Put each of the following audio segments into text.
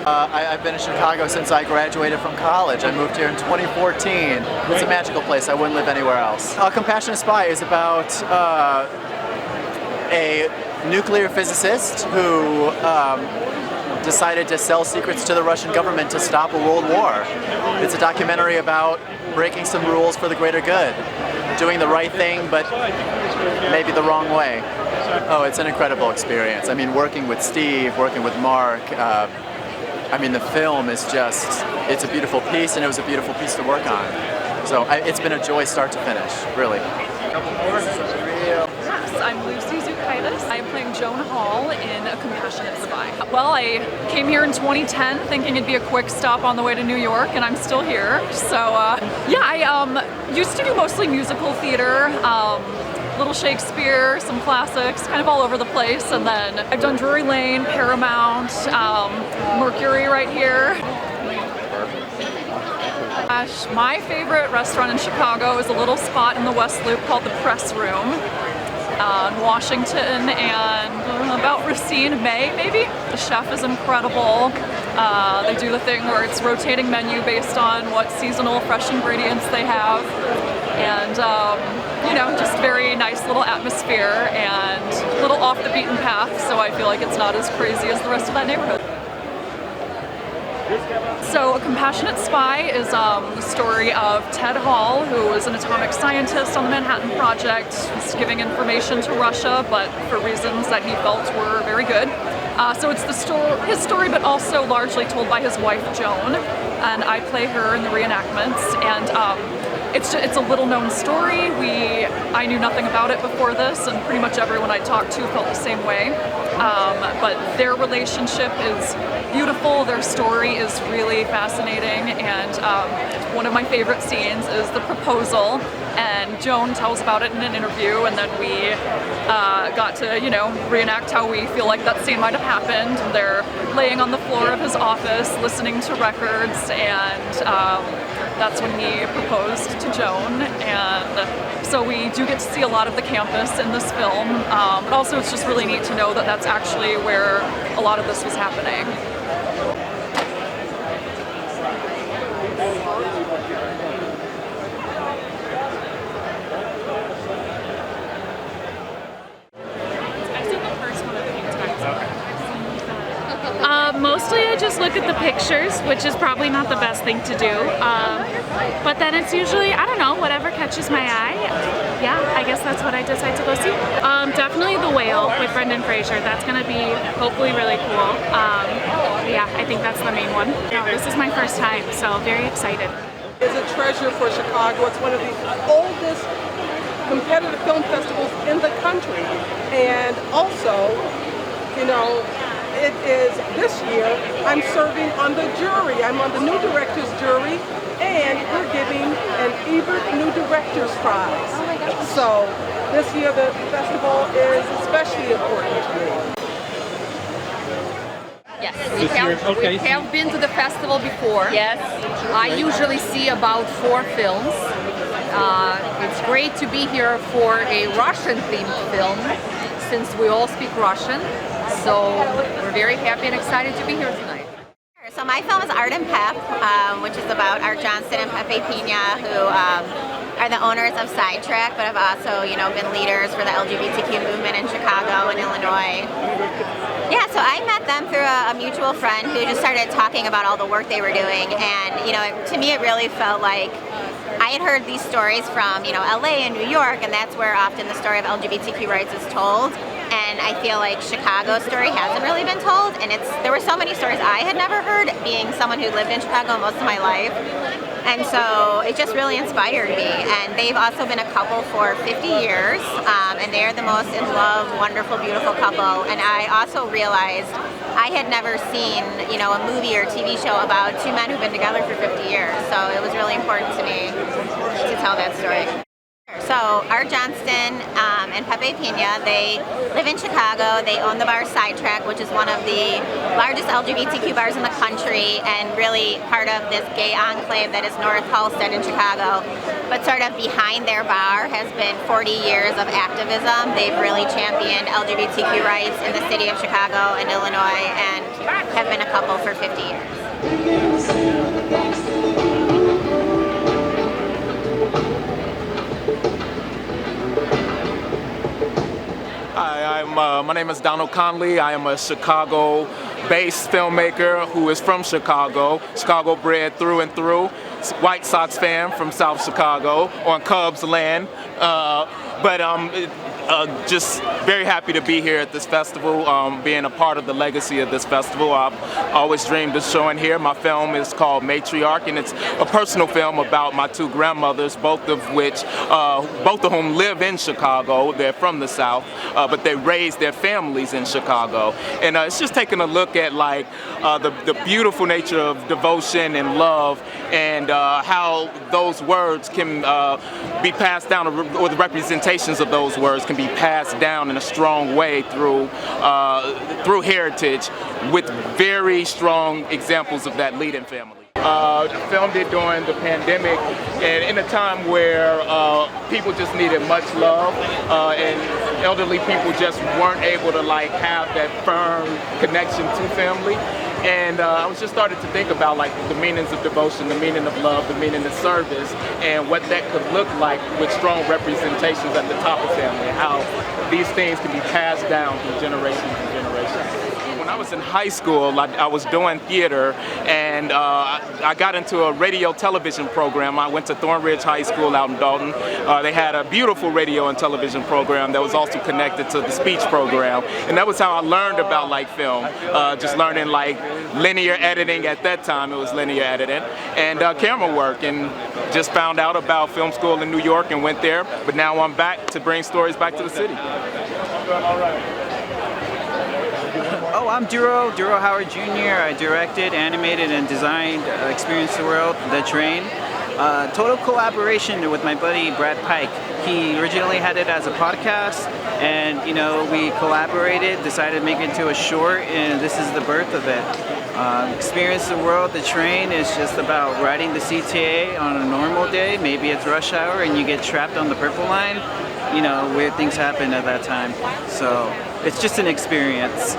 I've been in Chicago since I graduated from college. I moved here in 2014. It's a magical place. I wouldn't live anywhere else. A Compassionate Spy is about a nuclear physicist who decided to sell secrets to the Russian government to stop a world war. It's a documentary about breaking some rules for the greater good, doing the right thing, but maybe the wrong way. Oh, it's an incredible experience. I mean, working with Steve, working with Mark, I mean, the film is just, it's a beautiful piece, and it was a beautiful piece to work on. So it's been a joy start to finish, really. Yes, I'm Lucy Zukaitis. I am playing Joan Hall in A Compassionate Spy. Well, I came here in 2010 thinking it'd be a quick stop on the way to New York, and I'm still here. So, yeah, I used to do mostly musical theater. Little Shakespeare, some classics, kind of all over the place, and then I've done Drury Lane, Paramount, Mercury right here. My favorite restaurant in Chicago is a little spot in the West Loop called the Press Room in Washington, and about Racine, May maybe. The chef is incredible. They do the thing where it's rotating menu based on what seasonal fresh ingredients they have, and you know, just very nice little atmosphere and a little off the beaten path, so I feel like it's not as crazy as the rest of that neighborhood. So A Compassionate Spy is the story of Ted Hall, who was an atomic scientist on the Manhattan Project. He's giving information to Russia, but for reasons that he felt were very good. So it's his story, but also largely told by his wife, Joan, and I play her in the reenactments. And it's a little-known story. I knew nothing about it before this, and pretty much everyone I talked to felt the same way. But their relationship is beautiful. Their story is really fascinating, and one of my favorite scenes is the proposal. And Joan tells about it in an interview, and then we got to, you know, reenact how we feel like that scene might have happened. They're laying on the floor of his office, listening to records, and that's when he proposed to Joan, and so we do get to see a lot of the campus in this film, but also it's just really neat to know that that's actually where a lot of this was happening. Mostly I just look at the pictures, which is probably not the best thing to do, but then it's usually, I don't know, whatever catches my eye. Yeah, I guess that's what I decide to go see. Definitely The Whale with Brendan Fraser. That's going to be hopefully really cool. Yeah, I think that's the main one. No, this is my first time, so very excited. It's a treasure for Chicago. It's one of the oldest competitive film festivals in the country, and also, you know, it is this year I'm serving on the jury. I'm on the New Directors jury, and we're giving an Ebert New Directors Prize. So this year the festival is especially important to me. Yes, we have been to the festival before. Yes. I usually see about 4 films. It's great to be here for a Russian-themed film, since we all speak Russian. So we're very happy and excited to be here tonight. So my film is Art and Pep, which is about Art Johnston and Pepe Pina, who are the owners of Sidetrack, but have also, you know, been leaders for the LGBTQ movement in Chicago and Illinois. Yeah, so I met them through a mutual friend who just started talking about all the work they were doing, and, you know, to me it really felt like I had heard these stories from, you know, LA and New York, and that's where often the story of LGBTQ rights is told. And I feel like Chicago's story hasn't really been told, and there were so many stories I had never heard, being someone who lived in Chicago most of my life. And so it just really inspired me. And they've also been a couple for 50 years, and they're the most in love, wonderful, beautiful couple. And I also realized I had never seen, you know, a movie or TV show about 2 men who've been together for 50 years. So it was really important to me to tell that story. So Art Johnston and Pepe Pina, they live in Chicago. They own the bar Sidetrack, which is one of the largest LGBTQ bars in the country, and really part of this gay enclave that is North Halsted in Chicago. but sort of behind their bar has been 40 years of activism. They've really championed LGBTQ rights in the city of Chicago and Illinois, and have been a couple for 50 years. Hi, my name is Conley. I am a Chicago-based filmmaker who is from Chicago, Chicago-bred through and through, White Sox fan from South Chicago on Cubs land. Just very happy to be here at this festival, being a part of the legacy of this festival. I've always dreamed of showing here. My film is called Matriarch, and it's a personal film about my two grandmothers, both of whom live in Chicago. They're from the South, but they raised their families in Chicago. And it's just taking a look at like the beautiful nature of devotion and love, and how those words can be passed down, or the representations of those words can be passed down in a strong way through heritage, with very strong examples of that leading family. Filmed it during the pandemic, and in a time where people just needed much love, and elderly people just weren't able to like have that firm connection to family. And I was just started to think about like the meanings of devotion, the meaning of love, the meaning of service, and what that could look like with strong representations at the top of family, how these things can be passed down through generations and generations. When I was in high school, I was doing theater, and I got into a radio television program. I went to Thornridge High School out in Dalton. They had a beautiful radio and television program that was also connected to the speech program, and that was how I learned about like film, just learning like linear editing. At that time it was linear editing, and camera work, and just found out about film school in New York and went there, but now I'm back to bring stories back to the city. All right. Oh, I'm Duro Howard Jr. I directed, animated, and designed Experience the World, The Train. Total collaboration with my buddy Brad Pike. He originally had it as a podcast, and we collaborated, decided to make it into a short, and this is the birth of it. Experience the World, The Train is just about riding the CTA on a normal day. Maybe it's rush hour and you get trapped on the Purple Line. Weird things happen at that time. So it's just an experience.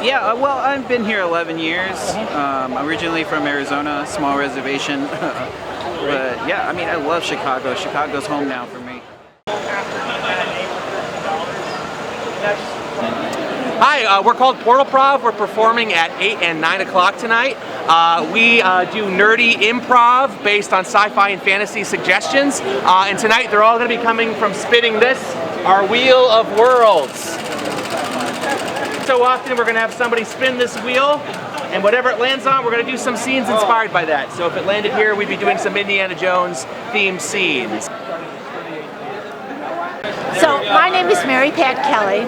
Yeah, well, I've been here 11 years. Originally from Arizona, small reservation. But yeah, I mean, I love Chicago. Chicago's home now for me. Hi, we're called Portal Prov. We're performing at 8 and 9 o'clock tonight. We do nerdy improv based on sci-fi and fantasy suggestions. And tonight they're all going to be coming from spinning this, our Wheel of Worlds. So often we're going to have somebody spin this wheel, and whatever it lands on, we're going to do some scenes inspired by that. So if it landed here, we'd be doing some Indiana Jones themed scenes. So my name is Mary Pat Kelly,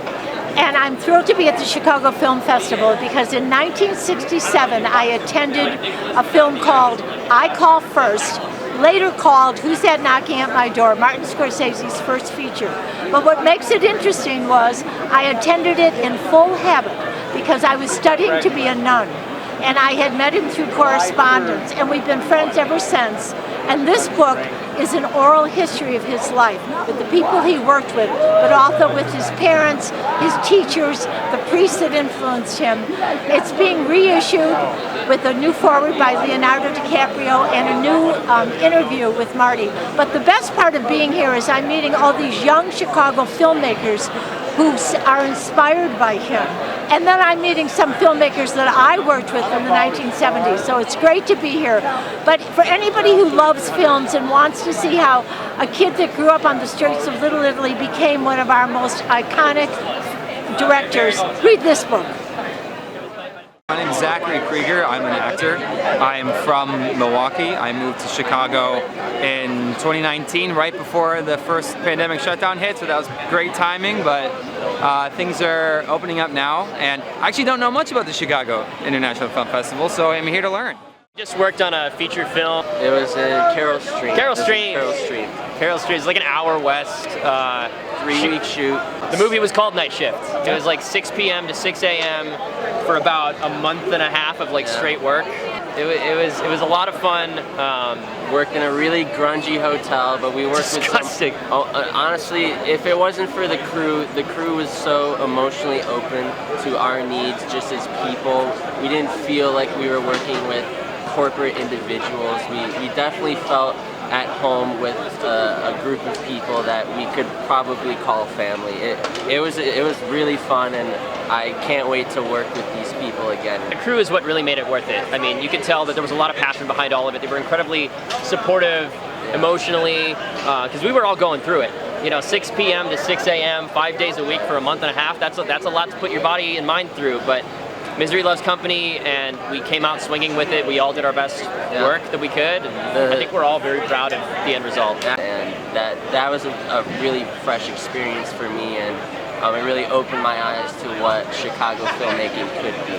and I'm thrilled to be at the Chicago Film Festival because in 1967 I attended a film called I Call First, later called Who's That Knocking at My Door, Martin Scorsese's first feature. But what makes it interesting was I attended it in full habit because I was studying to be a nun, and I had met him through correspondence, and we've been friends ever since. And this book is an oral history of his life, with the people he worked with, but also with his parents, his teachers, the priests that influenced him. It's being reissued with a new foreword by Leonardo DiCaprio and a new interview with Marty. But the best part of being here is I'm meeting all these young Chicago filmmakers who are inspired by him. And then I'm meeting some filmmakers that I worked with in the 1970s, so it's great to be here. But for anybody who loves films and wants to see how a kid that grew up on the streets of Little Italy became one of our most iconic directors, read this book. My name is Zachary Krieger. I'm an actor. I'm from Milwaukee. I moved to Chicago in 2019, right before the first pandemic shutdown hit, so that was great timing, but things are opening up now, and I actually don't know much about the Chicago International Film Festival, so I'm here to learn. Just worked on a feature film. It was in Carroll Street. Carroll Street. Carroll Street is like an hour west. 3-week shoot. The movie was called Night Shift. It was like 6 p.m. to 6 a.m. for about a month and a half of like straight work. it was a lot of fun. Worked in a really grungy hotel, but we worked Disgusting. with honestly, if it wasn't for the crew was so emotionally open to our needs just as people. We didn't feel like we were working with corporate individuals. We definitely felt at home with a group of people that we could probably call family. It was really fun, and I can't wait to work with these people again. The crew is what really made it worth it. I mean, you could tell that there was a lot of passion behind all of it. They were incredibly supportive emotionally, because we were all going through it. You know, 6 p.m. to 6 a.m., 5 days a week for a month and a half, that's a lot to put your body and mind through, but misery loves company, and we came out swinging with it. We all did our best work that we could, and I think we're all very proud of the end result. And that was a really fresh experience for me, and it really opened my eyes to what Chicago filmmaking could be.